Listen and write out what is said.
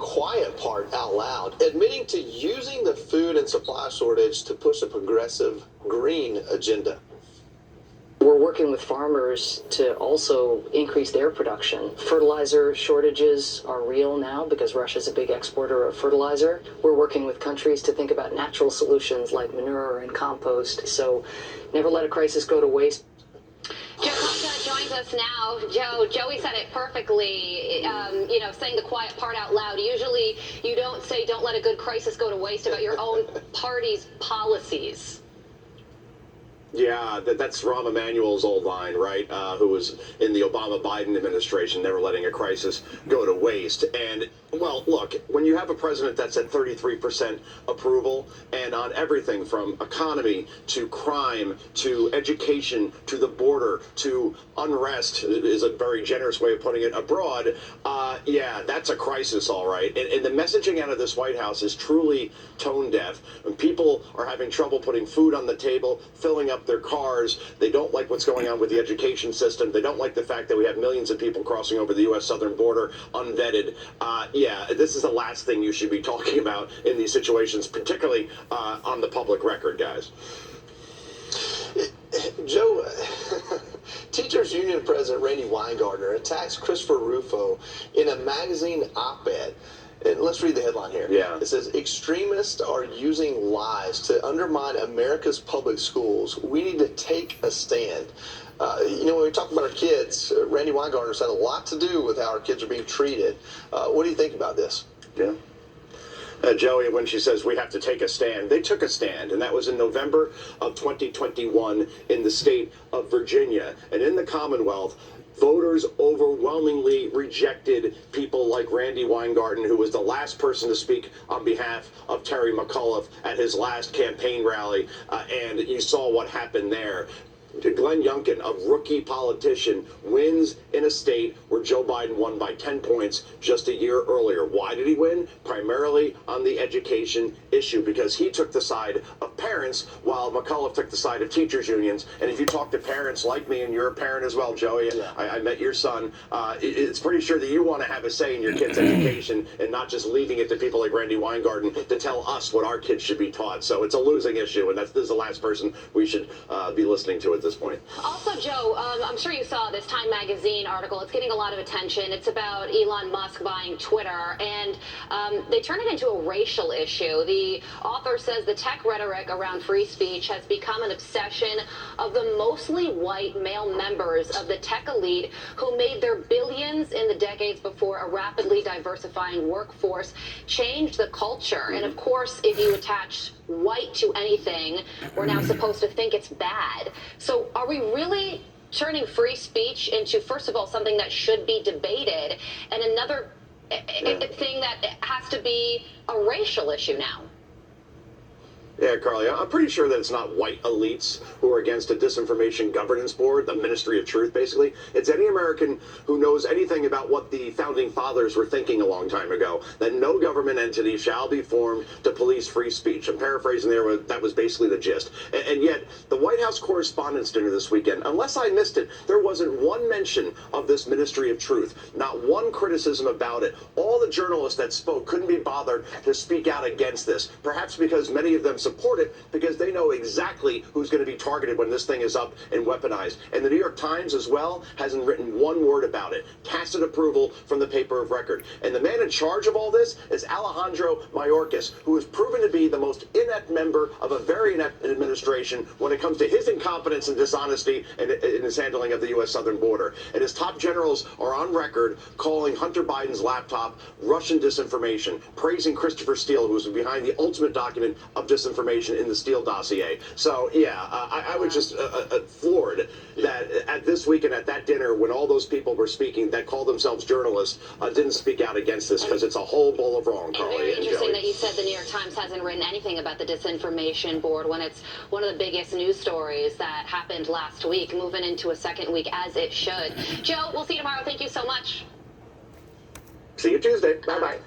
quiet part out loud, admitting to using the food and supply shortage to push a progressive green agenda. We're working with farmers to also increase their production. Fertilizer shortages are real now because Russia's a big exporter of fertilizer. We're working with countries to think about natural solutions like manure and compost. So never let a crisis go to waste. Joe Concha joins us now. Joey said it perfectly, saying the quiet part out loud. Usually you don't say don't let a good crisis go to waste about your own party's policies. Yeah, that's Rahm Emanuel's old line, right? Who was in the Obama-Biden administration, never letting a crisis go to waste. And, well, look, when you have a president that's at 33% approval and on everything from economy to crime to education to the border to unrest, is a very generous way of putting it, abroad, yeah, that's a crisis, all right. And the messaging out of this White House is truly tone deaf. When people are having trouble putting food on the table, filling up their cars, they don't like what's going on with the education system, they don't like the fact that we have millions of people crossing over the U.S. southern border unvetted. Yeah, this is the last thing you should be talking about in these situations, particularly on the public record, guys. Joe, Teachers Union President Randi Weingarten attacks Christopher Rufo in a magazine op-ed. And let's read the headline here. Yeah. It says, extremists are using lies to undermine America's public schools. We need to take a stand. When we talk about our kids, Randi Weingarten's had a lot to do with how our kids are being treated. What do you think about this? Yeah. Joey, when she says we have to take a stand, they took a stand, and that was in November of 2021 in the state of Virginia. And in the Commonwealth, voters overwhelmingly rejected people like Randi Weingarten, who was the last person to speak on behalf of Terry McAuliffe at his last campaign rally, and you saw what happened there. Glenn Youngkin, a rookie politician, wins in a state where Joe Biden won by 10 points just a year earlier. Why did he win? Primarily on the education issue, because he took the side of parents while McAuliffe took the side of teachers unions. And if you talk to parents like me, and you're a parent as well, Joey, yeah. I met your son, it's pretty sure that you want to have a say in your kid's education and not just leaving it to people like Randi Weingarten to tell us what our kids should be taught. So it's a losing issue, and this is the last person we should be listening to at this point. Also, Joe, I'm sure you saw this Time Magazine article. It's getting a lot of attention. It's about Elon Musk buying Twitter, and they turn it into a racial issue. The author says the tech rhetoric around free speech has become an obsession of the mostly white male members of the tech elite who made their billions in the decades before a rapidly diversifying workforce changed the culture. And of course, if you attach white to anything, we're now supposed to think it's bad. So are we really turning free speech into, first of all, something that should be debated, and another thing that has to be a racial issue now? Yeah, Carly, I'm pretty sure that it's not white elites who are against a disinformation governance board, the Ministry of Truth, basically. It's any American who knows anything about what the founding fathers were thinking a long time ago, that no government entity shall be formed to police free speech. I'm paraphrasing there, that was basically the gist. And yet, the White House Correspondents' Dinner this weekend, unless I missed it, there wasn't one mention of this Ministry of Truth, not one criticism about it. All the journalists that spoke couldn't be bothered to speak out against this, perhaps because many of them support it because they know exactly who's going to be targeted when this thing is up and weaponized. And the New York Times as well hasn't written one word about it. Tacit approval from the paper of record. And the man in charge of all this is Alejandro Mayorkas, who has proven to be the most inept member of a very inept administration when it comes to his incompetence and dishonesty in his handling of the U.S. southern border. And his top generals are on record calling Hunter Biden's laptop Russian disinformation, praising Christopher Steele, who was behind the ultimate document of disinformation in the Steele dossier. So, yeah, I was just floored that at this weekend at that dinner, when all those people were speaking that called themselves journalists, didn't speak out against this, because it's a whole bowl of wrong, Carly. And very interesting Joey. that you said the New York Times hasn't written anything about the disinformation board when it's one of the biggest news stories that happened last week, moving into a second week as it should. Joe, we'll see you tomorrow. Thank you so much. See you Tuesday. Bye-bye.